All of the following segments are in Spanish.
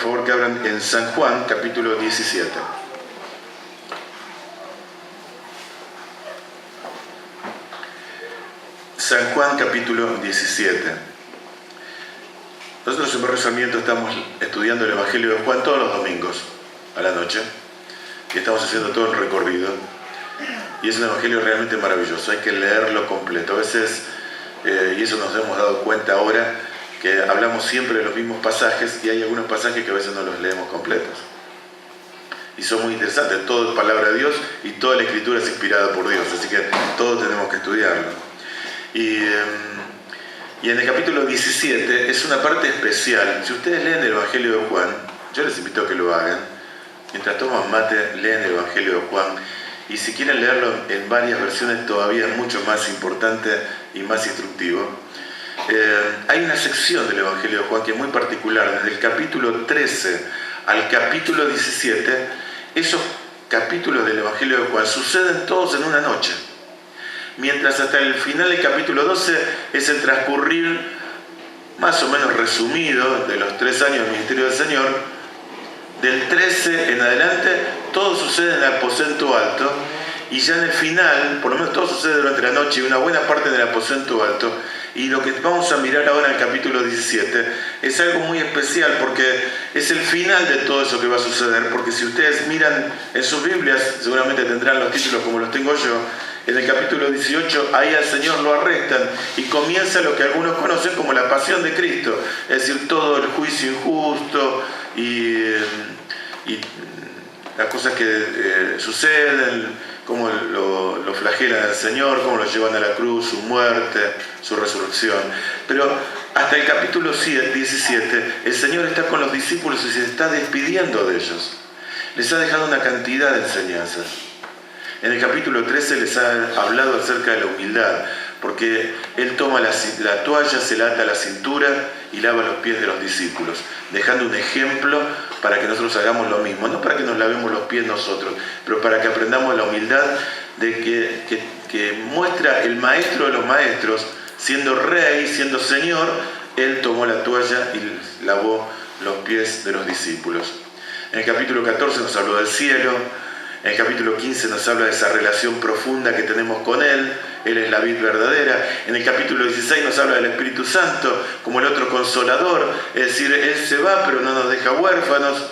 favor que abran en San Juan, capítulo 17. San Juan, capítulo 17. Nosotros en Barrio Sarmiento estamos estudiando el Evangelio de Juan todos los domingos a la noche y estamos haciendo todo el recorrido. Y es un Evangelio realmente maravilloso, hay que leerlo completo. A veces, y eso nos hemos dado cuenta ahora, que hablamos siempre de los mismos pasajes y hay algunos pasajes que a veces no los leemos completos. Y son muy interesantes, todo es palabra de Dios y toda la Escritura es inspirada por Dios, así que todos tenemos que estudiarlo. Y en el capítulo 17 es una parte especial. Si ustedes leen el Evangelio de Juan, yo les invito a que lo hagan. Mientras toman mate, leen el Evangelio de Juan. Y si quieren leerlo en varias versiones, todavía es mucho más importante y más instructivo. Hay una sección del Evangelio de Juan que es muy particular. Desde el capítulo 13 al capítulo 17, esos capítulos del Evangelio de Juan suceden todos en una noche. Mientras hasta el final del capítulo 12 es el transcurrir más o menos resumido de los 3 años del ministerio del Señor. Del 13 en adelante todo sucede en el aposento alto y ya en el final, por lo menos todo sucede durante la noche y una buena parte en el aposento alto. Y lo que vamos a mirar ahora en el capítulo 17 es algo muy especial porque es el final de todo eso que va a suceder, porque si ustedes miran en sus Biblias, seguramente tendrán los títulos como los tengo yo. En el capítulo 18, ahí al Señor lo arrestan y comienza lo que algunos conocen como la pasión de Cristo, es decir, todo el juicio injusto y las cosas que suceden, cómo lo flagelan al Señor, cómo lo llevan a la cruz, su muerte, su resurrección. Pero hasta el capítulo 17, el Señor está con los discípulos y se está despidiendo de ellos. Les ha dejado una cantidad de enseñanzas. En el capítulo 13 les ha hablado acerca de la humildad, porque Él toma la toalla, se la ata a la cintura y lava los pies de los discípulos, dejando un ejemplo para que nosotros hagamos lo mismo, no para que nos lavemos los pies nosotros, pero para que aprendamos la humildad de que muestra el maestro de los maestros, siendo rey, siendo Señor. Él tomó la toalla y lavó los pies de los discípulos. En el capítulo 14 nos habló del cielo. En el capítulo 15 nos habla de esa relación profunda que tenemos con Él. Él es la vid verdadera. En el capítulo 16 nos habla del Espíritu Santo como el otro consolador. Es decir, Él se va pero no nos deja huérfanos.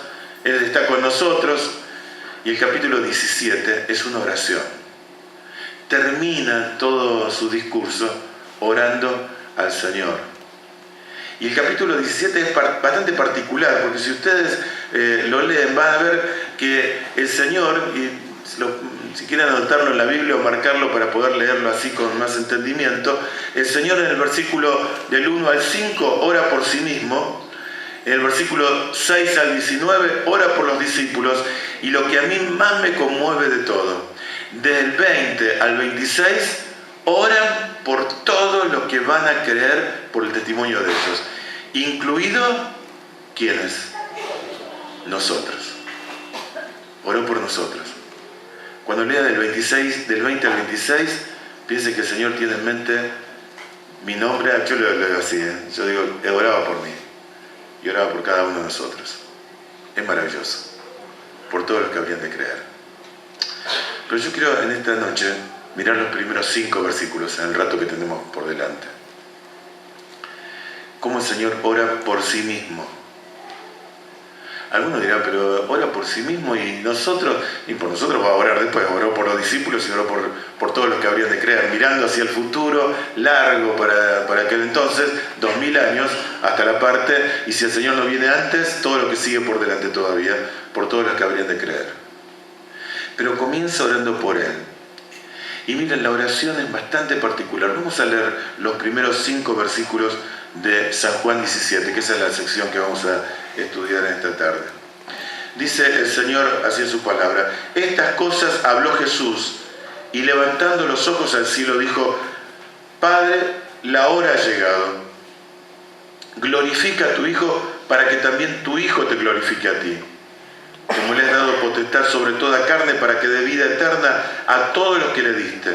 Él está con nosotros. Y el capítulo 17 es una oración. Termina todo su discurso orando al Señor. Y el capítulo 17 es bastante particular, porque si ustedes lo leen van a ver que el Señor, y si quieren anotarlo en la Biblia o marcarlo para poder leerlo así con más entendimiento, el Señor en el versículo del 1 al 5 ora por sí mismo, en el versículo 6 al 19 ora por los discípulos, y lo que a mí más me conmueve de todo, del 20 al 26 oran por todos los que van a creer por el testimonio de ellos, incluido ¿quiénes? Nosotros. Oró por nosotros. Cuando lea del 20 al 26, piense que el Señor tiene en mente mi nombre. Yo lo leo así, yo digo, oraba por mí y oraba por cada uno de nosotros. Es maravilloso, por todos los que habrían de creer. Pero yo quiero en esta noche mirar los primeros 5 versículos en el rato que tenemos por delante. Cómo el Señor ora por sí mismo. Algunos dirán, pero ora por sí mismo y por nosotros va a orar después. Oró por los discípulos y oró por todos los que habrían de creer, mirando hacia el futuro largo para aquel entonces, 2000 años, hasta la parte, y si el Señor no viene antes, todo lo que sigue por delante todavía, por todos los que habrían de creer. Pero comienza orando por Él. Y miren, la oración es bastante particular. Vamos a leer los primeros 5 versículos de San Juan 17, que esa es la sección que vamos a estudiar en esta tarde. Dice el Señor así en su palabra: estas cosas habló Jesús, y levantando los ojos al cielo dijo: Padre, la hora ha llegado. Glorifica a tu Hijo, para que también tu Hijo te glorifique a ti. Como le has dado potestad sobre toda carne, para que dé vida eterna a todos los que le diste.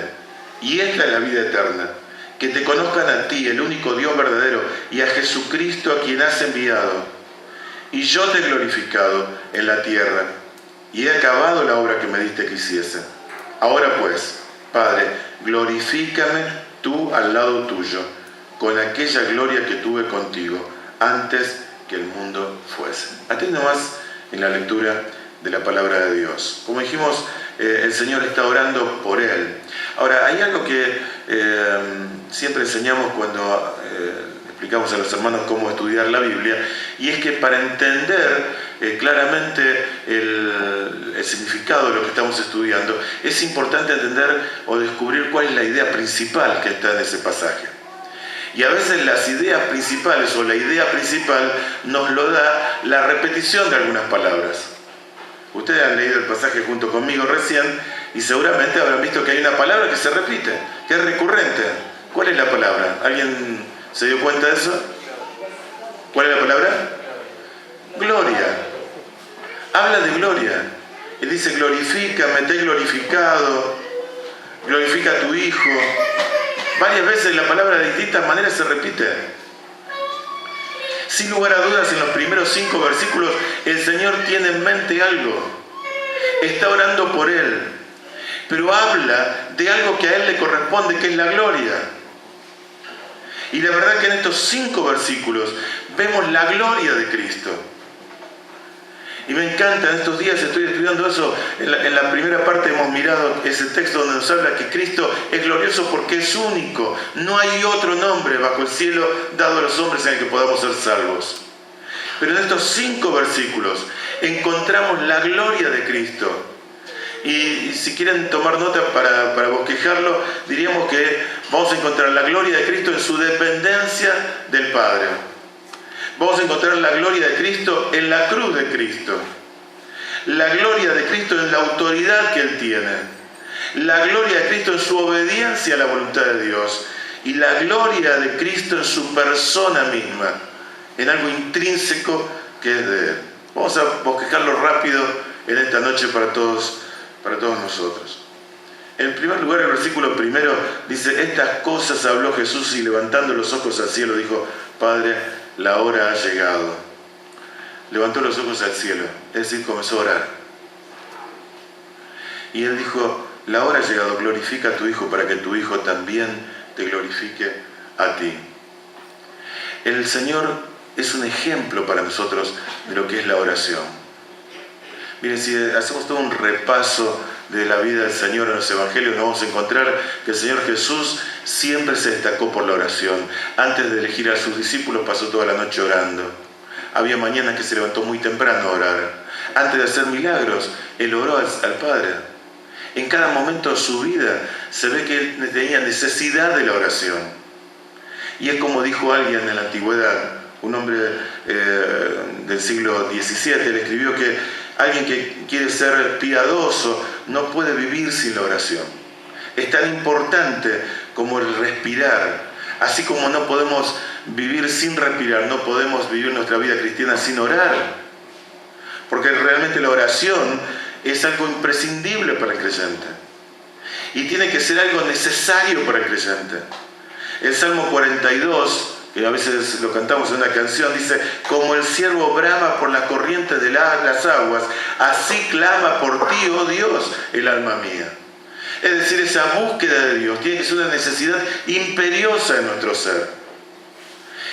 Y esta es la vida eterna, que te conozcan a ti, el único Dios verdadero, y a Jesucristo a quien has enviado. y yo te he glorificado en la tierra, y he acabado la obra que me diste que hiciese. Ahora pues, Padre, glorifícame tú al lado tuyo, con aquella gloria que tuve contigo, antes que el mundo fuese. Atiende más en la lectura de la palabra de Dios. Como dijimos, el Señor está orando por él. Ahora, hay algo que siempre enseñamos cuando explicamos a los hermanos cómo estudiar la Biblia, y es que para entender claramente el significado de lo que estamos estudiando, es importante entender o descubrir cuál es la idea principal que está en ese pasaje. Y a veces las ideas principales o la idea principal nos lo da la repetición de algunas palabras. Ustedes han leído el pasaje junto conmigo recién y seguramente habrán visto que hay una palabra que se repite, que es recurrente. ¿Cuál es la palabra? ¿Alguien se dio cuenta de eso? ¿Cuál es la palabra? Gloria. Habla de gloria. Y dice, glorifícame, te he glorificado, glorifica a tu Hijo. Varias veces la palabra de distintas maneras se repite. Sin lugar a dudas, en los primeros 5 versículos, el Señor tiene en mente algo. Está orando por él. Pero habla de algo que a él le corresponde, que es la gloria. Y la verdad que en estos 5 versículos vemos la gloria de Cristo. Y me encanta, en estos días estoy estudiando eso. En la primera parte hemos mirado ese texto donde nos habla que Cristo es glorioso porque es único. No hay otro nombre bajo el cielo dado a los hombres en el que podamos ser salvos. Pero en estos 5 versículos encontramos la gloria de Cristo. Y si quieren tomar nota para bosquejarlo, diríamos que vamos a encontrar la gloria de Cristo en su dependencia del Padre. Vamos a encontrar la gloria de Cristo en la cruz de Cristo. La gloria de Cristo en la autoridad que Él tiene. La gloria de Cristo en su obediencia a la voluntad de Dios. Y la gloria de Cristo en su persona misma, en algo intrínseco que es de Él. Vamos a bosquejarlo rápido en esta noche para todos nosotros. En primer lugar, el versículo primero dice, estas cosas habló Jesús y levantando los ojos al cielo dijo, Padre, la hora ha llegado. Levantó los ojos al cielo, es decir, comenzó a orar. Y él dijo, la hora ha llegado, glorifica a tu Hijo para que tu Hijo también te glorifique a ti. El Señor es un ejemplo para nosotros de lo que es la oración. Miren, si hacemos todo un repaso de la vida del Señor en los Evangelios, nos vamos a encontrar que el Señor Jesús siempre se destacó por la oración. Antes de elegir a sus discípulos pasó toda la noche orando. Había mañanas que se levantó muy temprano a orar. Antes de hacer milagros, Él oró al Padre. En cada momento de su vida se ve que Él tenía necesidad de la oración. Y es como dijo alguien en la antigüedad, un hombre del siglo XVII, él escribió que alguien que quiere ser piadoso no puede vivir sin la oración. Es tan importante como el respirar. Así como no podemos vivir sin respirar, no podemos vivir nuestra vida cristiana sin orar. Porque realmente la oración es algo imprescindible para el creyente. Y tiene que ser algo necesario para el creyente. El Salmo 42, que a veces lo cantamos en una canción, dice, como el ciervo brama por las corrientes de las aguas, así clama por ti, oh Dios, el alma mía. Es decir, esa búsqueda de Dios tiene que ser una necesidad imperiosa en nuestro ser.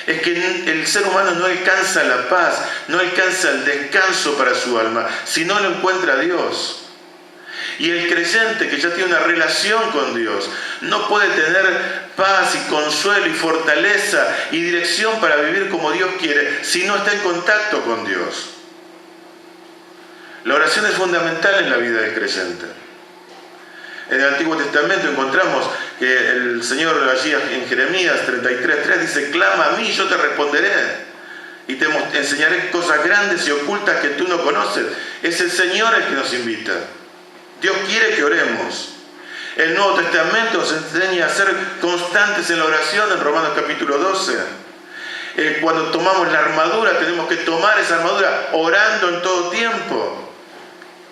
Es que el ser humano no alcanza la paz, no alcanza el descanso para su alma, si no lo encuentra a Dios. Y el creyente que ya tiene una relación con Dios no puede tener paz y consuelo y fortaleza y dirección para vivir como Dios quiere si no está en contacto con Dios. La oración es fundamental en la vida del creyente. En el Antiguo Testamento encontramos que el Señor allí en Jeremías 33:3 dice, clama a mí y yo te responderé y te enseñaré cosas grandes y ocultas que tú no conoces. Es el Señor el que nos invita. Dios quiere que oremos. El Nuevo Testamento nos enseña a ser constantes en la oración en Romanos capítulo 12. Cuando tomamos la armadura, tenemos que tomar esa armadura orando en todo tiempo.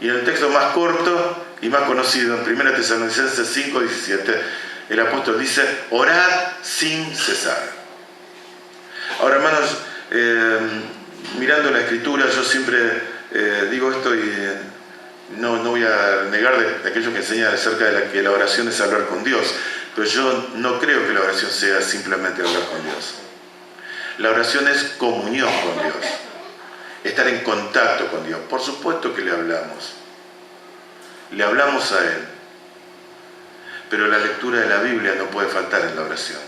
Y en el texto más corto y más conocido, en 1 Tesalonicenses 5:17, el apóstol dice, orad sin cesar. Ahora, hermanos, mirando la Escritura, yo siempre digo esto y no voy a negar de aquello que enseña acerca de que la oración es hablar con Dios, pero yo no creo que la oración sea simplemente hablar con Dios. La oración es comunión con Dios, estar en contacto con Dios. Por supuesto que le hablamos a Él, pero la lectura de la Biblia no puede faltar en la oración.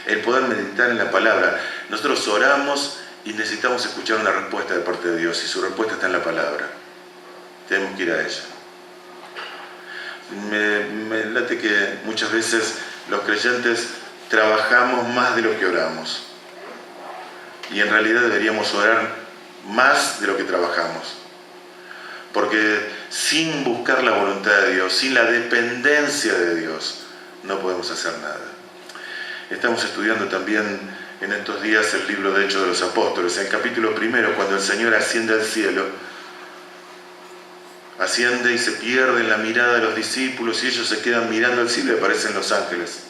El poder meditar en la palabra. Nosotros oramos y necesitamos escuchar una respuesta de parte de Dios, y su respuesta está en la palabra. Tenemos que ir a ella. Me late que muchas veces los creyentes trabajamos más de lo que oramos, y en realidad deberíamos orar más de lo que trabajamos, porque sin buscar la voluntad de Dios, sin la dependencia de Dios, no podemos hacer nada. Estamos estudiando también en estos días el libro de Hechos de los Apóstoles. En el capítulo 1, cuando el Señor asciende al cielo, asciende y se pierde en la mirada de los discípulos, y ellos se quedan mirando al cielo y aparecen los ángeles.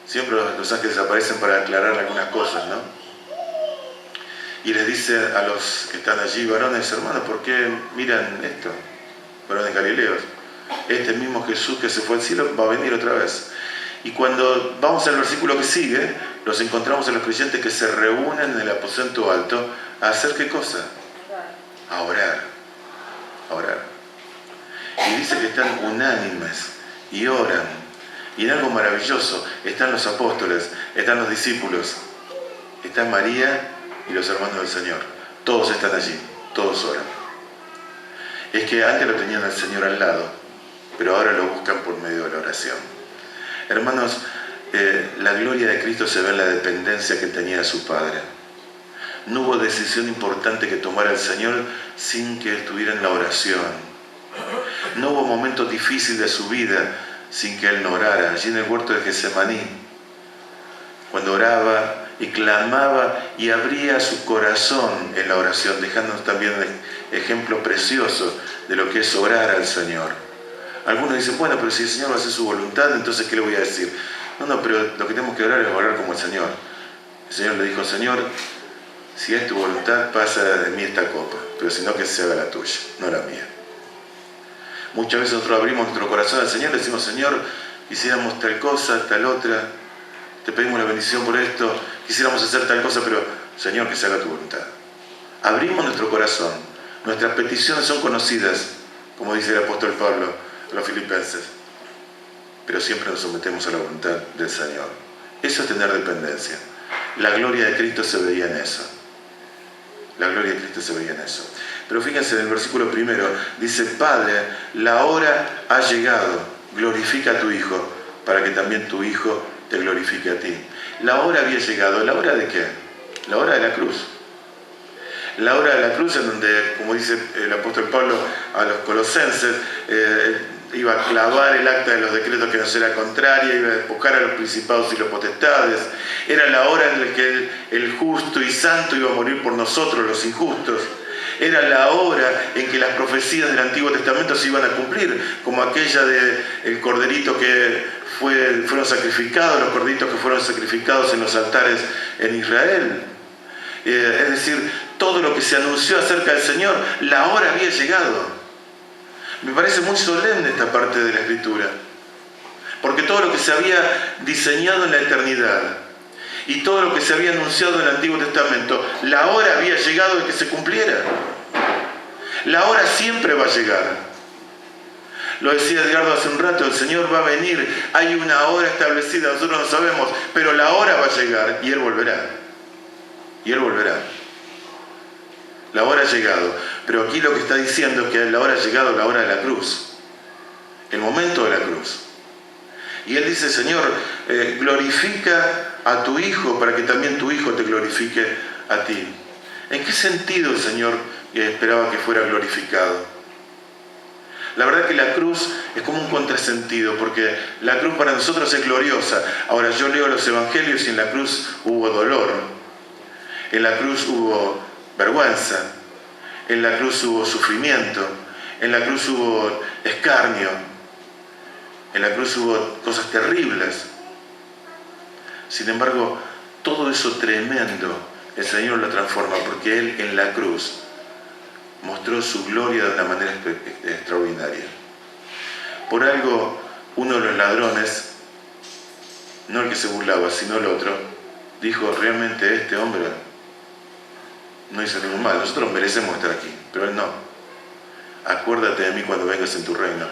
Siempre los ángeles aparecen para aclarar algunas cosas, ¿no? Y les dice a los que están allí: varones, hermanos, ¿por qué miran esto? Varones galileos, este mismo Jesús que se fue al cielo va a venir otra vez. Y cuando vamos al versículo que sigue, los encontramos a los creyentes que se reúnen en el aposento alto a hacer ¿qué cosa? A orar. A orar. Y dice que están unánimes y oran. Y en algo maravilloso, están los apóstoles, están los discípulos, está María y los hermanos del Señor. Todos están allí, todos oran. Es que antes lo tenían al Señor al lado, pero ahora lo buscan por medio de la oración. Hermanos, la gloria de Cristo se ve en la dependencia que tenía de su Padre. No hubo decisión importante que tomara el Señor sin que estuviera en la oración. No hubo momento difícil de su vida sin que Él no orara. Allí en el huerto de Getsemaní, cuando oraba y clamaba y abría su corazón en la oración, dejándonos también un ejemplo precioso de lo que es orar al Señor. Algunos dicen: bueno, pero si el Señor va a hacer su voluntad, entonces ¿qué le voy a decir? No, pero lo que tenemos que orar es orar como el Señor. El Señor le dijo: Señor, si es tu voluntad, pasa de mí esta copa, pero si no, que se haga la tuya, no la mía. Muchas veces nosotros abrimos nuestro corazón al Señor, le decimos: Señor, quisiéramos tal cosa, tal otra, te pedimos la bendición por esto, quisiéramos hacer tal cosa, pero Señor, que se haga tu voluntad. Abrimos nuestro corazón, nuestras peticiones son conocidas, como dice el apóstol Pablo a los filipenses, pero siempre nos sometemos a la voluntad del Señor. Eso es tener dependencia. La gloria de Cristo se veía en eso. La gloria de Cristo se veía en eso. Pero fíjense, en el versículo 1 dice: Padre, la hora ha llegado, glorifica a tu Hijo, para que también tu Hijo te glorifique a ti. La hora había llegado. ¿La hora de qué? La hora de la cruz. La hora de la cruz, en donde, como dice el apóstol Pablo a los colosenses, iba a clavar el acta de los decretos que nos era contraria, iba a despojar a los principados y los potestades. Era la hora en la que el justo y santo iba a morir por nosotros, los injustos. Era la hora en que las profecías del Antiguo Testamento se iban a cumplir, como aquella del corderito que fueron sacrificados, los corderitos que fueron sacrificados en los altares en Israel. Es decir, todo lo que se anunció acerca del Señor, la hora había llegado. Me parece muy solemne esta parte de la Escritura, porque todo lo que se había diseñado en la eternidad y todo lo que se había anunciado en el Antiguo Testamento, la hora había llegado de que se cumpliera. La hora siempre va a llegar. Lo decía Edgardo hace un rato: el Señor va a venir, hay una hora establecida, nosotros no sabemos, pero la hora va a llegar y Él volverá. Y Él volverá. La hora ha llegado. Pero aquí lo que está diciendo es que la hora ha llegado, la hora de la cruz. El momento de la cruz. Y Él dice: Señor, glorifica a tu Hijo para que también tu Hijo te glorifique a ti. ¿En qué sentido el Señor esperaba que fuera glorificado? La verdad que la cruz es como un contrasentido, porque la cruz para nosotros es gloriosa. Ahora, yo leo los evangelios y en la cruz hubo dolor. En la cruz hubo vergüenza. En la cruz hubo sufrimiento. En la cruz hubo escarnio. En la cruz hubo cosas terribles. Sin embargo, todo eso tremendo el Señor lo transforma, porque Él en la cruz mostró su gloria de una manera extraordinaria. Por algo, uno de los ladrones, no el que se burlaba, sino el otro, dijo, realmente este hombre no hizo ningún mal, nosotros merecemos estar aquí, pero él no. Acuérdate de mí cuando vengas en tu reino.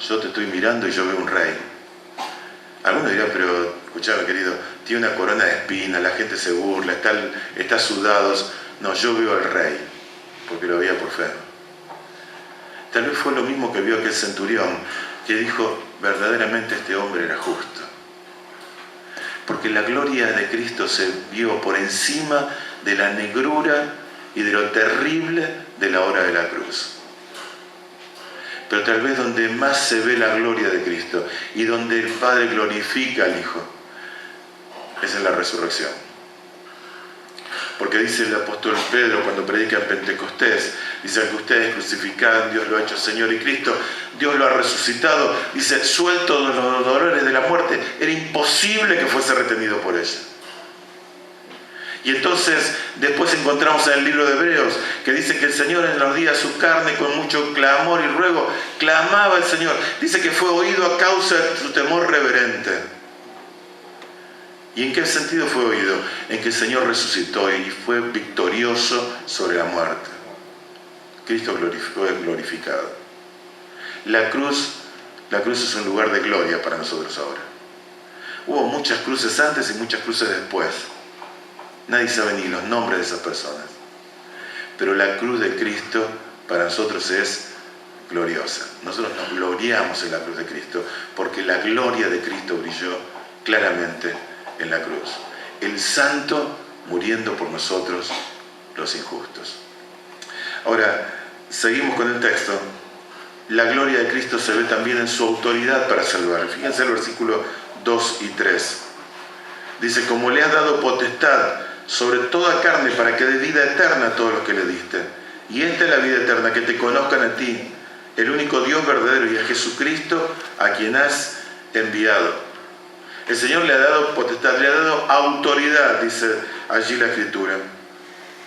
Yo te estoy mirando y yo veo un rey. Algunos dirán, pero escuchame querido, tiene una corona de espinas, la gente se burla, está sudados. No, yo veo al rey, porque lo veía por fe. Tal vez fue lo mismo que vio aquel centurión, que dijo, verdaderamente este hombre era justo. Porque la gloria de Cristo se vio por encima de la negrura y de lo terrible de la hora de la cruz. Pero tal vez donde más se ve la gloria de Cristo y donde el Padre glorifica al Hijo es en la resurrección. Porque dice el apóstol Pedro cuando predica en Pentecostés, dice que ustedes crucificaron, Dios lo ha hecho Señor y Cristo, Dios lo ha resucitado, dice, suelto de los dolores de la muerte, era imposible que fuese retenido por ella. Y entonces después encontramos en el libro de Hebreos que dice que el Señor en los días de su carne con mucho clamor y ruego clamaba al Señor. Dice que fue oído a causa de su temor reverente. ¿Y en qué sentido fue oído? En que el Señor resucitó y fue victorioso sobre la muerte. Cristo fue glorificado. La cruz es un lugar de gloria para nosotros ahora. Hubo muchas cruces antes y muchas cruces después. Nadie sabe ni los nombres de esas personas. Pero la cruz de Cristo para nosotros es gloriosa. Nosotros nos gloriamos en la cruz de Cristo porque la gloria de Cristo brilló claramente en la cruz. El santo muriendo por nosotros, los injustos. Ahora, seguimos con el texto. La gloria de Cristo se ve también en su autoridad para salvar. Fíjense el versículo 2 y 3. Dice, como le has dado potestad sobre toda carne para que dé vida eterna a todos los que le diste. Y esta es la vida eterna, que te conozcan a ti, el único Dios verdadero, y a Jesucristo a quien has enviado. El Señor le ha dado potestad, le ha dado autoridad, dice allí la Escritura,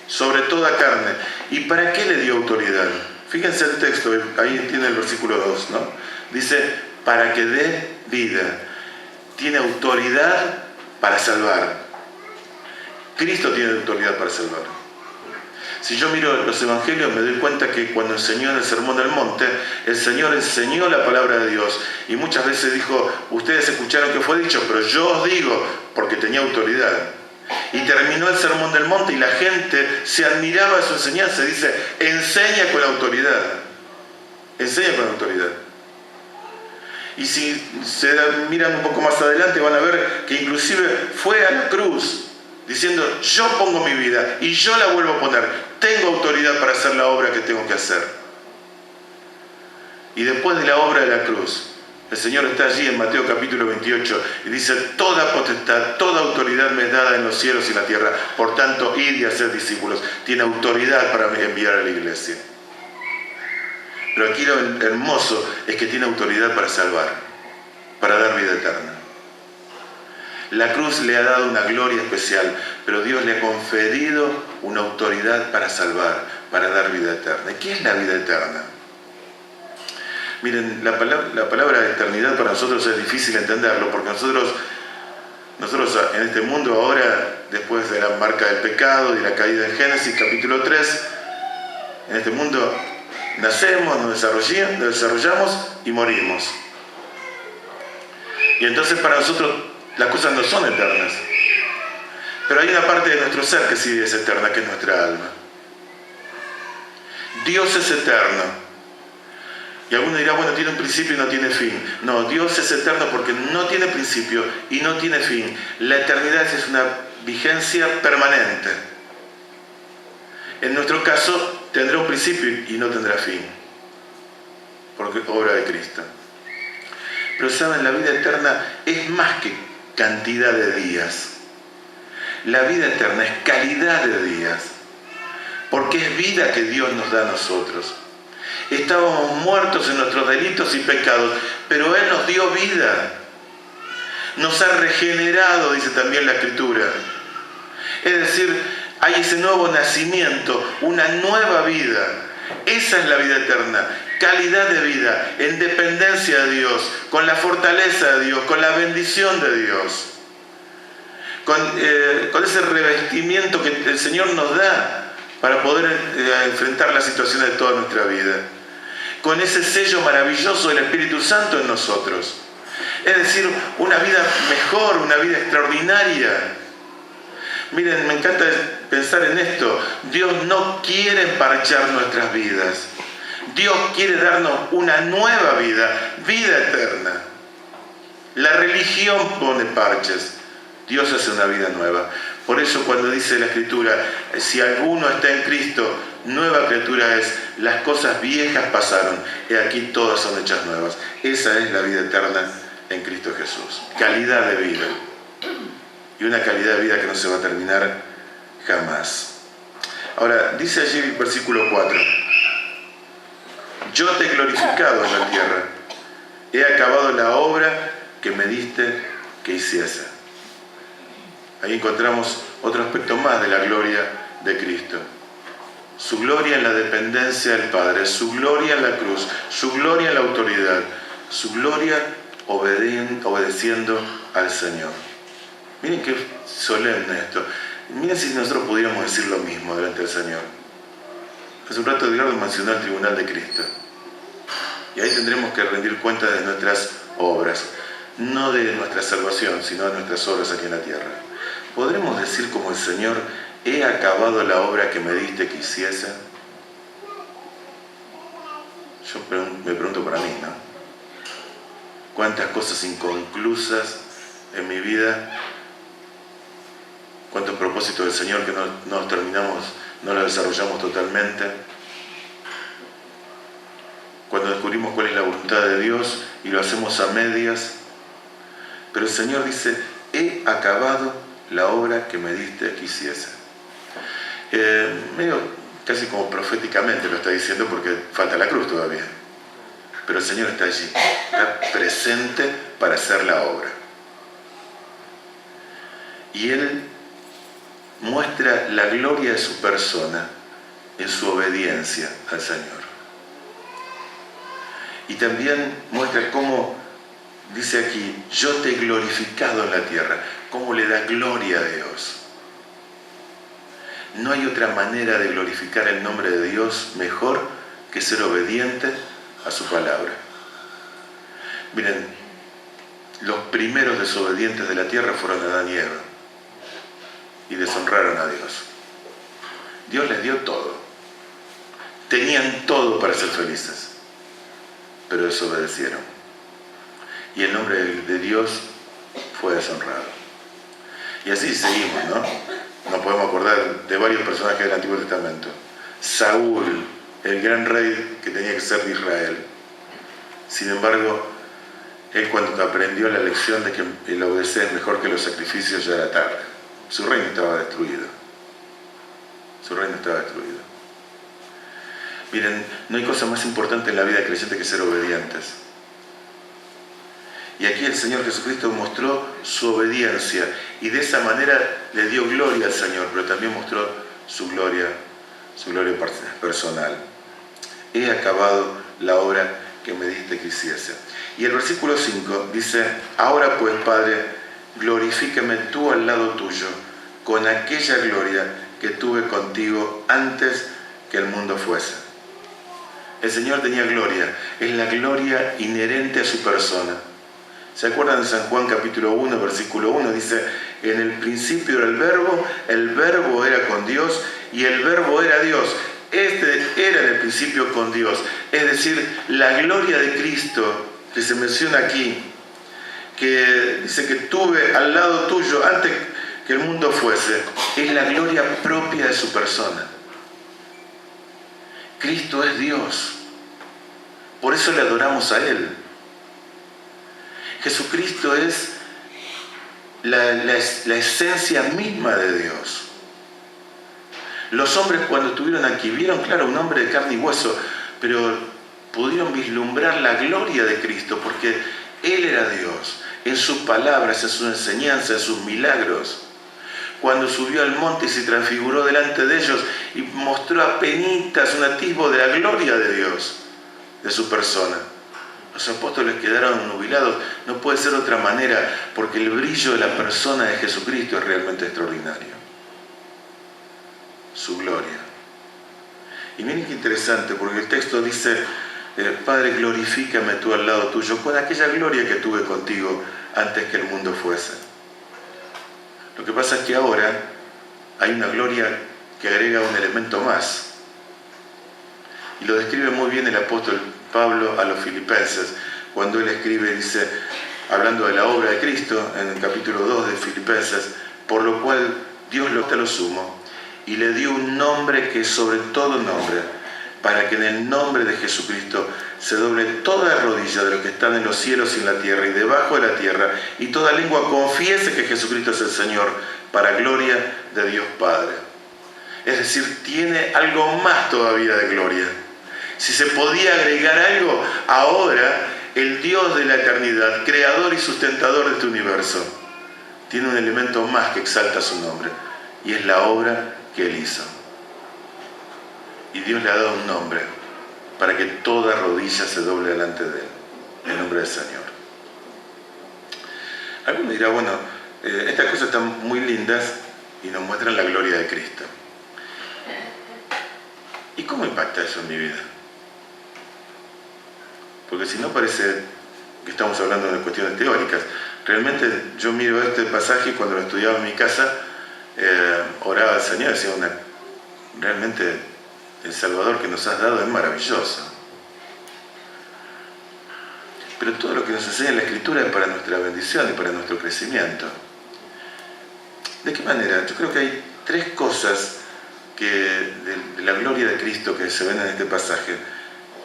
sobre toda carne. ¿Y para qué le dio autoridad? Fíjense el texto, ahí tiene el versículo 2, ¿no? Dice, para que dé vida. Tiene autoridad para salvar. Cristo tiene autoridad para salvar. Si yo miro los evangelios me doy cuenta que cuando enseñó en el Sermón del Monte, el Señor enseñó la palabra de Dios y muchas veces dijo, ustedes escucharon que fue dicho, pero yo os digo, porque tenía autoridad. Y terminó el Sermón del Monte y la gente se admiraba de su enseñanza. Dice, enseña con autoridad. Enseña con autoridad. Y si se miran un poco más adelante van a ver que inclusive fue a la cruz diciendo, yo pongo mi vida y yo la vuelvo a poner. Tengo autoridad para hacer la obra que tengo que hacer. Y después de la obra de la cruz, el Señor está allí en Mateo capítulo 28 y dice, toda potestad, toda autoridad me es dada en los cielos y en la tierra. Por tanto, id y haced discípulos. Tiene autoridad para enviar a la iglesia. Pero aquí lo hermoso es que tiene autoridad para salvar, para dar vida eterna. La cruz le ha dado una gloria especial, pero Dios le ha conferido una autoridad para salvar, para dar vida eterna. ¿Y qué es la vida eterna? Miren, la palabra eternidad para nosotros es difícil entenderlo, porque nosotros en este mundo ahora, después de la marca del pecado y la caída en Génesis capítulo 3, en este mundo nacemos, nos desarrollamos y morimos. Y entonces para nosotros las cosas no son eternas. Pero hay una parte de nuestro ser que sí es eterna, que es nuestra alma. Dios es eterno. Y alguno dirá, bueno, tiene un principio y no tiene fin. No, Dios es eterno porque no tiene principio y no tiene fin. La eternidad es una vigencia permanente. En nuestro caso, tendrá un principio y no tendrá fin. Porque obra de Cristo. Pero saben, la vida eterna es más que cantidad de días. La vida eterna es calidad de días, porque es vida que Dios nos da a nosotros. Estábamos muertos en nuestros delitos y pecados, pero Él nos dio vida. Nos ha regenerado, dice también la Escritura. Es decir, Hay ese nuevo nacimiento, una nueva vida. Esa es la vida eterna. Calidad de vida, en dependencia de Dios, con la fortaleza de Dios, con la bendición de Dios. Con ese revestimiento que el Señor nos da para poder enfrentar las situaciones de toda nuestra vida. Con ese sello maravilloso del Espíritu Santo en nosotros. Es decir, una vida mejor, una vida extraordinaria. Miren, me encanta pensar en esto. Dios no quiere emparchar nuestras vidas. Dios quiere darnos una nueva vida, vida eterna. La religión pone parches. Dios hace una vida nueva. Por eso cuando dice la Escritura, si alguno está en Cristo, nueva criatura es, las cosas viejas pasaron, y aquí todas son hechas nuevas. Esa es la vida eterna en Cristo Jesús. Calidad de vida. Y una calidad de vida que no se va a terminar jamás. Ahora, dice allí el versículo 4. Yo te he glorificado en la tierra. He acabado la obra que me diste que hiciese. Ahí encontramos otro aspecto más de la gloria de Cristo. Su gloria en la dependencia del Padre, su gloria en la cruz, su gloria en la autoridad, su gloria obedeciendo al Señor. Miren qué solemne esto. Miren si nosotros pudiéramos decir lo mismo delante del Señor. Hace un rato Edgardo mencionó el tribunal de Cristo. Y ahí tendremos que rendir cuenta de nuestras obras. No de nuestra salvación, sino de nuestras obras aquí en la tierra. ¿Podremos decir como el Señor, he acabado la obra que me diste que hiciese? Yo me pregunto para mí, ¿no? ¿Cuántas cosas inconclusas en mi vida? ¿Cuántos propósitos del Señor que no terminamos, no los desarrollamos totalmente? Cuando descubrimos cuál es la voluntad de Dios y lo hacemos a medias. Pero el Señor dice, he acabado la obra que me diste que hiciese. Medio casi como proféticamente lo está diciendo porque falta la cruz todavía. Pero el Señor está allí, está presente para hacer la obra. Y Él muestra la gloria de su persona en su obediencia al Señor. Y también muestra cómo, dice aquí, yo te he glorificado en la tierra, cómo le da gloria a Dios. No hay otra manera de glorificar el nombre de Dios mejor que ser obediente a su palabra. Miren, los primeros desobedientes de la tierra fueron Adán y Eva y deshonraron a Dios. Dios les dio todo. Tenían todo para ser felices, pero desobedecieron. Y el nombre de Dios fue deshonrado. Y así seguimos, ¿no? Nos podemos acordar de varios personajes del Antiguo Testamento. Saúl, el gran rey que tenía que ser de Israel. Sin embargo, él cuando aprendió la lección de que el obedecer es mejor que los sacrificios, ya era tarde. Su reino estaba destruido. Su reino estaba destruido. Miren, no hay cosa más importante en la vida creyente que ser obedientes. Y aquí el Señor Jesucristo mostró su obediencia y de esa manera le dio gloria al Señor, pero también mostró su gloria personal. He acabado la obra que me diste que hiciese. Y el versículo 5 dice, ahora pues, Padre, glorifícame tú al lado tuyo, con aquella gloria que tuve contigo antes que el mundo fuese. El Señor tenía gloria, es la gloria inherente a su persona. ¿Se acuerdan de San Juan capítulo 1, versículo 1? Dice, en el principio era el verbo era con Dios y el verbo era Dios. Este era en el principio con Dios. Es decir, la gloria de Cristo que se menciona aquí, que dice que tuve al lado tuyo antes que el mundo fuese, es la gloria propia de su persona. Cristo es Dios. Por eso le adoramos a Él. Jesucristo es la esencia misma de Dios. Los hombres cuando estuvieron aquí vieron, claro, un hombre de carne y hueso, pero pudieron vislumbrar la gloria de Cristo porque Él era Dios, en sus palabras, en sus enseñanzas, en sus milagros. cuando subió al monte y se transfiguró delante de ellos y mostró apenitas un atisbo de la gloria de Dios, de su persona. Los apóstoles quedaron nubilados. No puede ser de otra manera, porque el brillo de la persona de Jesucristo es realmente extraordinario. Su gloria. Y miren qué interesante, porque el texto dice, Padre, glorifícame tú al lado tuyo con aquella gloria que tuve contigo antes que el mundo fuese. Lo que pasa es que ahora hay una gloria que agrega un elemento más. Y lo describe muy bien el apóstol Pablo a los filipenses, cuando él escribe, dice, hablando de la obra de Cristo, en el capítulo 2 de Filipenses, por lo cual Dios lo sumo y le dio un nombre que es sobre todo nombre, para que en el nombre de Jesucristo se doble toda rodilla de los que están en los cielos y en la tierra y debajo de la tierra, y toda lengua confiese que Jesucristo es el Señor, para gloria de Dios Padre. Es decir, tiene algo más todavía de gloria. Si se podía agregar algo, ahora el Dios de la eternidad, creador y sustentador de este universo, tiene un elemento más que exalta su nombre, y es la obra que Él hizo. Y Dios le ha dado un nombre para que toda rodilla se doble delante de Él, en el nombre del Señor. Alguno dirá, bueno, estas cosas están muy lindas y nos muestran la gloria de Cristo. ¿Y cómo impacta eso en mi vida? Porque si no parece que estamos hablando de cuestiones teóricas. Realmente yo miro este pasaje y cuando lo estudiaba en mi casa, oraba al Señor y decía, realmente el Salvador que nos has dado es maravilloso. Pero todo lo que nos enseña la Escritura es para nuestra bendición y para nuestro crecimiento. ¿De qué manera? Yo creo que hay tres cosas de la gloria de Cristo que se ven en este pasaje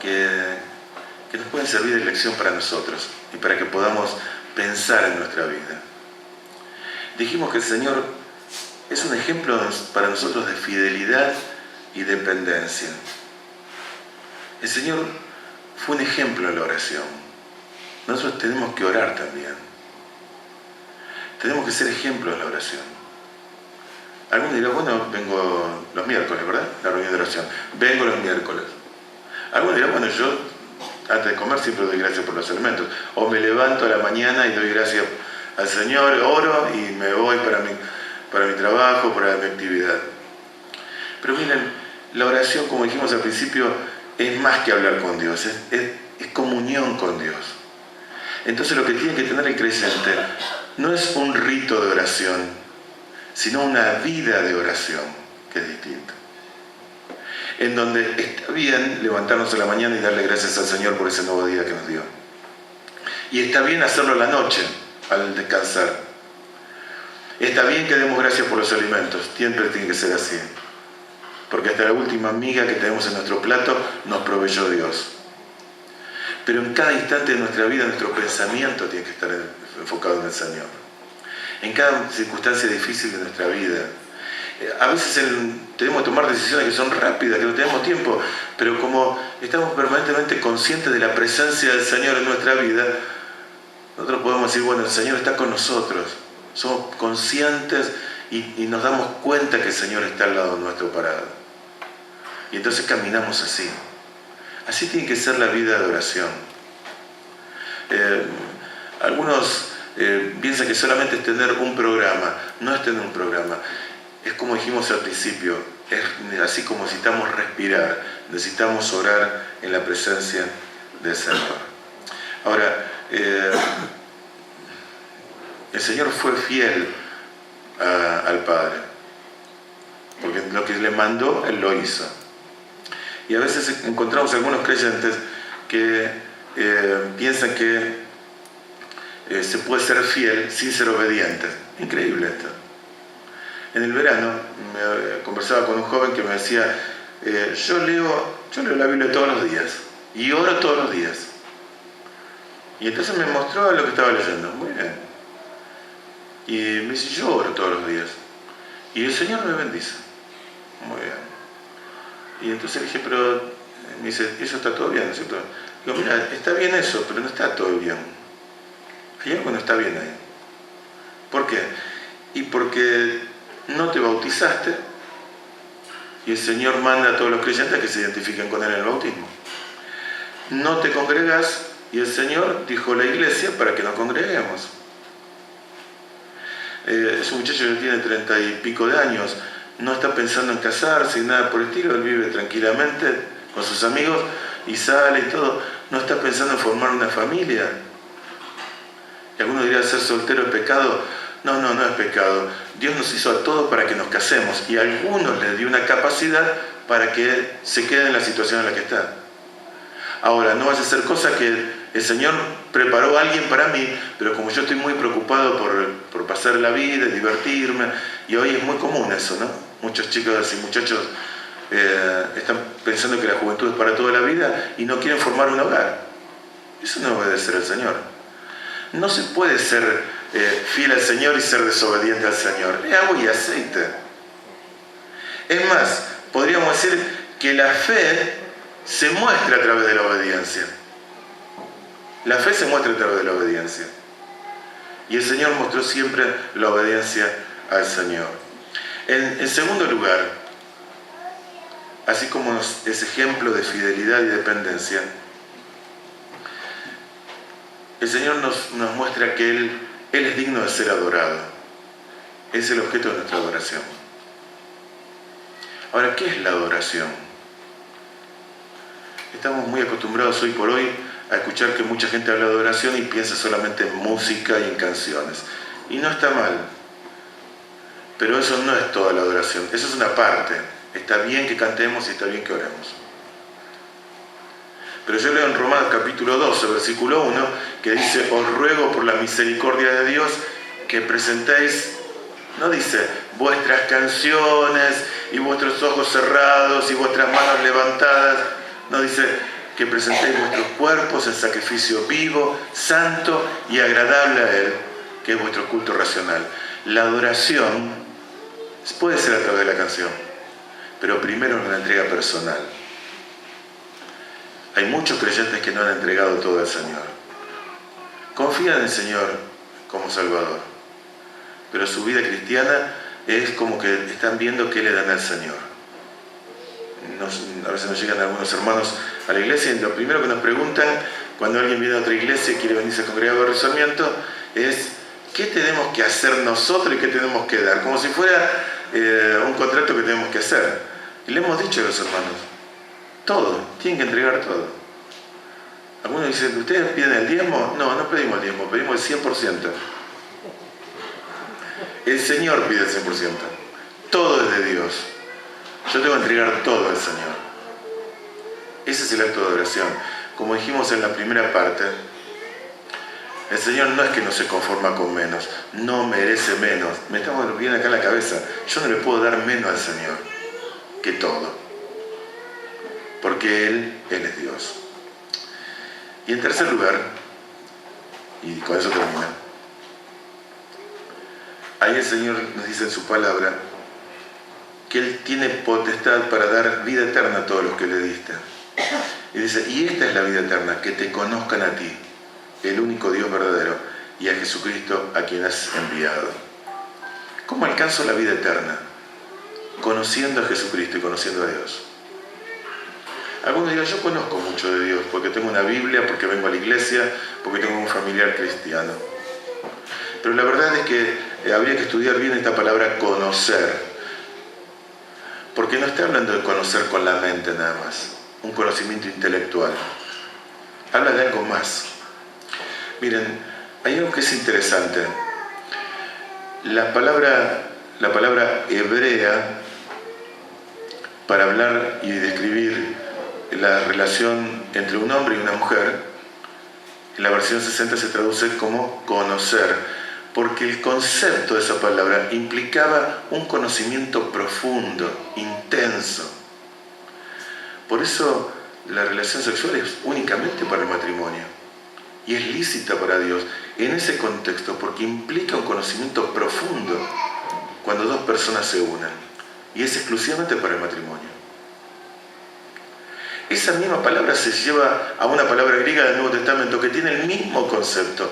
que nos pueden servir de lección para nosotros y para que podamos pensar en nuestra vida. Dijimos que el Señor es un ejemplo para nosotros de fidelidad y dependencia. El Señor fue un ejemplo en la oración. Nosotros tenemos que orar también. Tenemos que ser ejemplos en la oración. Algunos dirán, bueno, vengo los miércoles, ¿verdad? La reunión de oración. Vengo los miércoles. Algunos dirán, bueno, yo antes de comer siempre doy gracias por los alimentos. O me levanto a la mañana y doy gracias al Señor, oro y me voy para mi trabajo, para mi actividad. Pero miren, la oración, como dijimos al principio, es más que hablar con Dios, es comunión con Dios. Entonces lo que tiene que tener el creyente no es un rito de oración, sino una vida de oración, que es distinto. En donde está bien levantarnos a la mañana y darle gracias al Señor por ese nuevo día que nos dio. Y está bien hacerlo la noche, al descansar. Está bien que demos gracias por los alimentos, siempre tiene que ser así. Porque hasta la última miga que tenemos en nuestro plato nos proveyó Dios. Pero en cada instante de nuestra vida, nuestro pensamiento tiene que estar enfocado en el Señor. En cada circunstancia difícil de nuestra vida. A veces tenemos que tomar decisiones que son rápidas, que no tenemos tiempo, pero como estamos permanentemente conscientes de la presencia del Señor en nuestra vida, nosotros podemos decir, bueno, el Señor está con nosotros. Somos conscientes y nos damos cuenta que el Señor está al lado nuestro parado. Y entonces caminamos así. Así tiene que ser la vida de oración. Algunos piensan que solamente es tener un programa. No es tener un programa. Es como dijimos al principio, es así como necesitamos respirar, necesitamos orar en la presencia del Señor. Ahora, el Señor fue fiel al Padre, porque lo que le mandó, Él lo hizo. Y a veces encontramos algunos creyentes que piensan que se puede ser fiel sin ser obediente. Increíble esto. En el verano conversaba con un joven que me decía, yo leo la Biblia todos los días y oro todos los días. Y entonces me mostró lo que estaba leyendo. Muy bien. Y me dice, yo oro todos los días y el Señor me bendice. Muy bien. Y entonces le dije, pero me dice, eso está todo bien, ¿no es cierto? Digo, mira, está bien eso, pero no está todo bien. Hay algo que no está bien ahí. ¿Por qué? Y porque no te bautizaste y el Señor manda a todos los creyentes que se identifiquen con Él en el bautismo. No te congregas y el Señor dijo a la iglesia para que nos congreguemos. Ese muchacho que tiene 30 y pico de años, no está pensando en casarse y nada por el estilo, él vive tranquilamente con sus amigos y sale y todo, no está pensando en formar una familia. Y algunos dirían, ser soltero es pecado. No, no, no es pecado. Dios nos hizo a todos para que nos casemos y a algunos les dio una capacidad para que se queden en la situación en la que están. Ahora, no vaya a ser cosa que el Señor preparó a alguien para mí, pero como yo estoy muy preocupado por pasar la vida, divertirme, y hoy es muy común eso, ¿no? Muchos chicos y muchachos están pensando que la juventud es para toda la vida y no quieren formar un hogar. Eso no debe ser el Señor. No se puede ser fiel al Señor y ser desobediente al Señor. Es agua y aceite. Es más, podríamos decir que la fe se muestra a través de la obediencia. La fe se muestra a través de la obediencia. Y el Señor mostró siempre la obediencia al Señor. En segundo lugar, así como es ejemplo de fidelidad y dependencia, el Señor nos muestra que Él es digno de ser adorado. Es el objeto de nuestra adoración. Ahora, ¿qué es la adoración? Estamos muy acostumbrados hoy por hoy a escuchar que mucha gente habla de adoración y piensa solamente en música y en canciones. Y no está mal. Pero eso no es toda la adoración. Eso es una parte. Está bien que cantemos y está bien que oremos. Pero yo leo en Romanos capítulo 12, versículo 1, que dice, os ruego por la misericordia de Dios que presentéis, no dice, vuestras canciones y vuestros ojos cerrados y vuestras manos levantadas, no dice que presentéis vuestros cuerpos en sacrificio vivo, santo y agradable a Él, que es vuestro culto racional. La adoración puede ser a través de la canción, pero primero en una entrega personal. Hay muchos creyentes que no han entregado todo al Señor. Confían en el Señor como Salvador, pero su vida cristiana es como que están viendo qué le dan al Señor. A veces nos llegan algunos hermanos a la iglesia y lo primero que nos preguntan cuando alguien viene a otra iglesia y quiere venirse a congregar Barrio Sarmiento es ¿qué tenemos que hacer nosotros y qué tenemos que dar? Como si fuera un contrato que tenemos que hacer. Y le hemos dicho a los hermanos, todo, tienen que entregar todo. Algunos dicen, ¿ustedes piden el diezmo? No, no pedimos el diezmo, pedimos el 100%. El Señor pide el 100%. Todo es de Dios. Yo tengo que entregar todo al Señor. Ese es el acto de adoración. Como dijimos en la primera parte, el Señor no es que no se conforma con menos, no merece menos. Me estamos bien acá en la cabeza. Yo no le puedo dar menos al Señor que todo. Porque Él es Dios. Y en tercer lugar, y con eso termina, ahí el Señor nos dice en su palabra que Él tiene potestad para dar vida eterna a todos los que le diste. Y dice, y esta es la vida eterna, que te conozcan a ti, el único Dios verdadero, y a Jesucristo a quien has enviado. ¿Cómo alcanzo la vida eterna? Conociendo a Jesucristo y conociendo a Dios. Algunos dirán, yo conozco mucho de Dios, porque tengo una Biblia, porque vengo a la iglesia, porque tengo un familiar cristiano. Pero la verdad es que habría que estudiar bien esta palabra conocer. Porque no está hablando de conocer con la mente nada más, un conocimiento intelectual. Habla de algo más. Miren, hay algo que es interesante. La palabra hebrea para hablar y describir la relación entre un hombre y una mujer, en la versión 60 se traduce como conocer, porque el concepto de esa palabra implicaba un conocimiento profundo, intenso. Por eso la relación sexual es únicamente para el matrimonio y es lícita para Dios en ese contexto porque implica un conocimiento profundo cuando dos personas se unen y es exclusivamente para el matrimonio. Esa misma palabra se lleva a una palabra griega del Nuevo Testamento que tiene el mismo concepto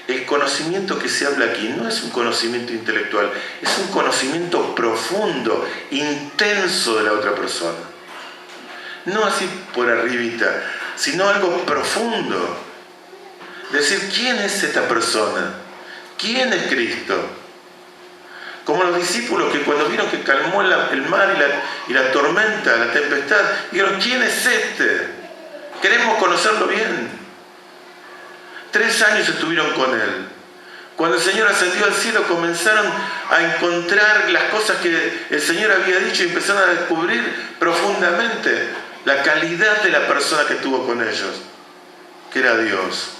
el conocimiento que se habla aquí no es un conocimiento intelectual, es un conocimiento profundo, intenso de la otra persona. No así por arribita, sino algo profundo. Decir, ¿quién es esta persona? ¿Quién es Cristo? Como los discípulos que cuando vieron que calmó el mar y la tormenta, la tempestad, dijeron, ¿quién es este? Queremos conocerlo bien. 3 años estuvieron con él. Cuando el Señor ascendió al cielo, comenzaron a encontrar las cosas que el Señor había dicho y empezaron a descubrir profundamente la calidad de la persona que estuvo con ellos, que era Dios.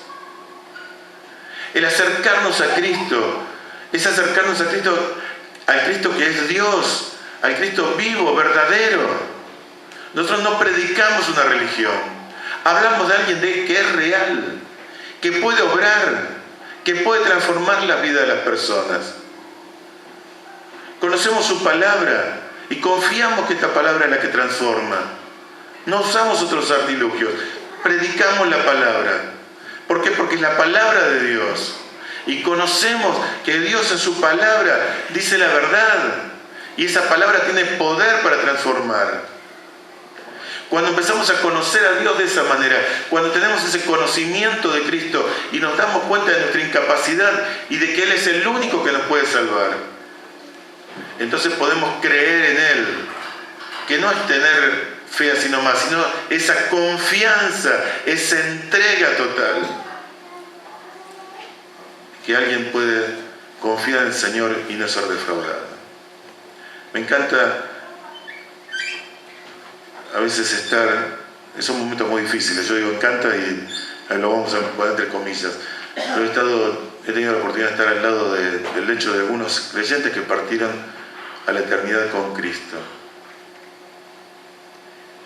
El acercarnos a Cristo es acercarnos a Cristo, al Cristo que es Dios, al Cristo vivo, verdadero. Nosotros no predicamos una religión, hablamos de alguien que es real, que puede obrar, que puede transformar la vida de las personas. Conocemos su palabra y confiamos que esta palabra es la que transforma. No usamos otros artilugios, predicamos la palabra. ¿Por qué? Porque es la palabra de Dios. Y conocemos que Dios en su palabra dice la verdad. Y esa palabra tiene poder para transformar. Cuando empezamos a conocer a Dios de esa manera, cuando tenemos ese conocimiento de Cristo y nos damos cuenta de nuestra incapacidad y de que Él es el único que nos puede salvar, entonces podemos creer en Él, que no es tener fe así nomás, sino esa confianza, esa entrega total. Que alguien puede confiar en el Señor y no ser defraudado. Me encanta a veces son momentos muy difíciles, yo digo encanta y lo vamos a poner entre comillas, pero he tenido la oportunidad de estar al lado del lecho de algunos creyentes que partieron a la eternidad con Cristo.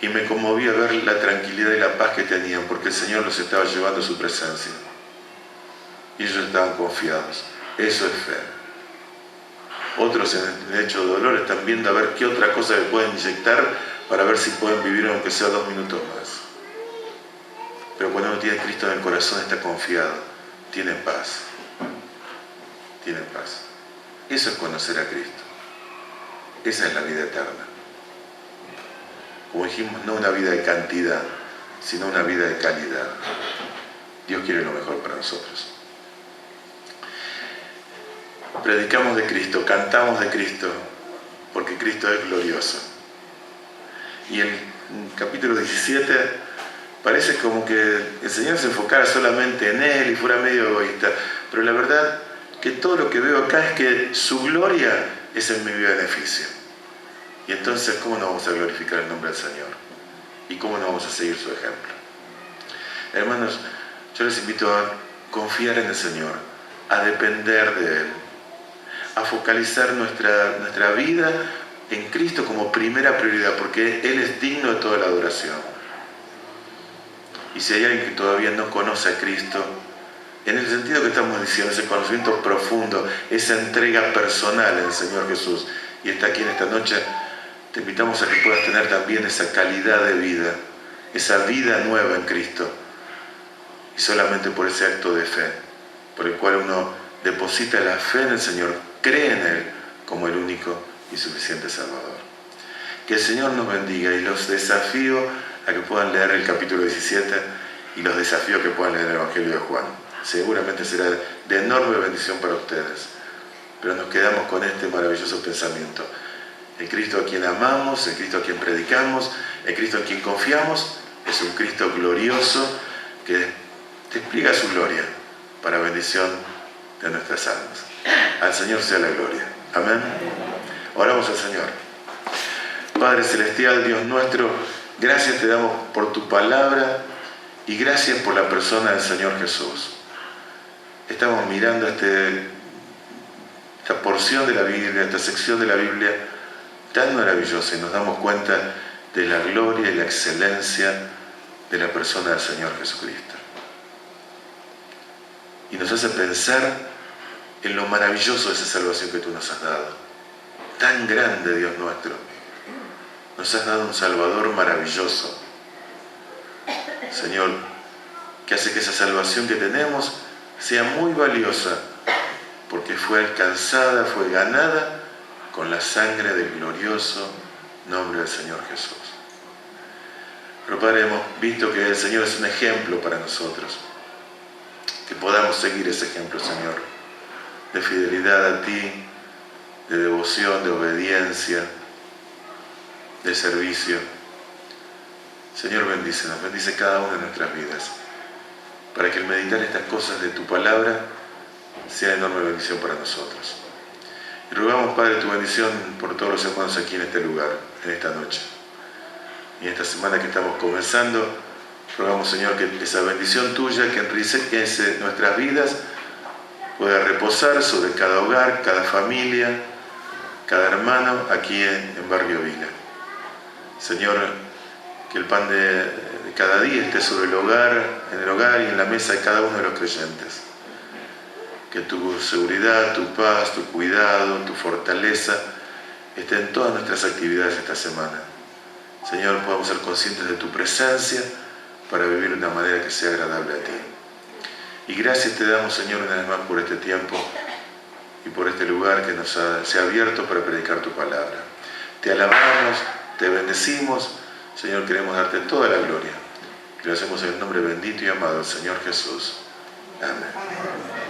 Y me conmovía ver la tranquilidad y la paz que tenían, porque el Señor los estaba llevando a su presencia. Y ellos estaban confiados. Eso es fe. Otros en el hecho de dolor están viendo a ver qué otra cosa le pueden inyectar para ver si pueden vivir aunque sea 2 minutos más. Pero cuando uno tiene a Cristo en el corazón está confiado, tiene paz. Tiene paz. Eso es conocer a Cristo. Esa es la vida eterna. Como dijimos, no una vida de cantidad, sino una vida de calidad. Dios quiere lo mejor para nosotros. Predicamos de Cristo, cantamos de Cristo, porque Cristo es glorioso. Y el capítulo 17 parece como que el Señor se enfocara solamente en Él y fuera medio egoísta, pero la verdad que todo lo que veo acá es que su gloria es en mi beneficio. Y entonces, ¿cómo no vamos a glorificar el nombre del Señor? ¿Y cómo no vamos a seguir su ejemplo? Hermanos, yo les invito a confiar en el Señor, a depender de Él, a focalizar nuestra vida en Cristo como primera prioridad, porque Él es digno de toda la adoración. Y si hay alguien que todavía no conoce a Cristo, en el sentido que estamos diciendo, ese conocimiento profundo, esa entrega personal en el Señor Jesús, y está aquí en esta noche, te invitamos a que puedas tener también esa calidad de vida, esa vida nueva en Cristo, y solamente por ese acto de fe, por el cual uno deposita la fe en el Señor, cree en Él como el único y suficiente Salvador. Que el Señor nos bendiga y los desafío a que puedan leer el capítulo 17 y los desafíos que puedan leer el Evangelio de Juan. Seguramente será de enorme bendición para ustedes, pero nos quedamos con este maravilloso pensamiento. El Cristo a quien amamos, el Cristo a quien predicamos, el Cristo a quien confiamos, es un Cristo glorioso que despliega su gloria para bendición de nuestras almas. Al Señor sea la gloria. Amén. Oramos al Señor. Padre Celestial, Dios nuestro, gracias te damos por tu palabra y gracias por la persona del Señor Jesús. Estamos mirando esta porción de la Biblia, esta sección de la Biblia tan maravillosa y nos damos cuenta de la gloria y la excelencia de la persona del Señor Jesucristo. Y nos hace pensar en lo maravilloso de esa salvación que tú nos has dado. Tan grande, Dios nuestro. Nos has dado un Salvador maravilloso, Señor, que hace que esa salvación que tenemos sea muy valiosa, porque fue alcanzada, fue ganada con la sangre del glorioso nombre del Señor Jesús. Pero Padre, hemos visto que el Señor es un ejemplo para nosotros, que podamos seguir ese ejemplo, Señor, de fidelidad a ti, de devoción, de obediencia, de servicio. Señor, bendícenos, bendice cada una de nuestras vidas, para que el meditar estas cosas de tu palabra sea de enorme bendición para nosotros. Y rogamos, Padre, tu bendición por todos los hermanos aquí en este lugar, en esta noche. Y en esta semana que estamos comenzando, rogamos, Señor, que esa bendición tuya que enriquece nuestras vidas pueda reposar sobre cada hogar, cada familia, cada hermano aquí en Barrio Vila. Señor, que el pan de cada día esté sobre el hogar, en el hogar y en la mesa de cada uno de los creyentes. Que tu seguridad, tu paz, tu cuidado, tu fortaleza esté en todas nuestras actividades esta semana. Señor, podamos ser conscientes de tu presencia para vivir de una manera que sea agradable a ti. Y gracias te damos, Señor, una vez más por este tiempo y por este lugar que se ha abierto para predicar tu palabra. Te alabamos, te bendecimos. Señor, queremos darte toda la gloria. Lo hacemos en el nombre bendito y amado del Señor Jesús. Amén.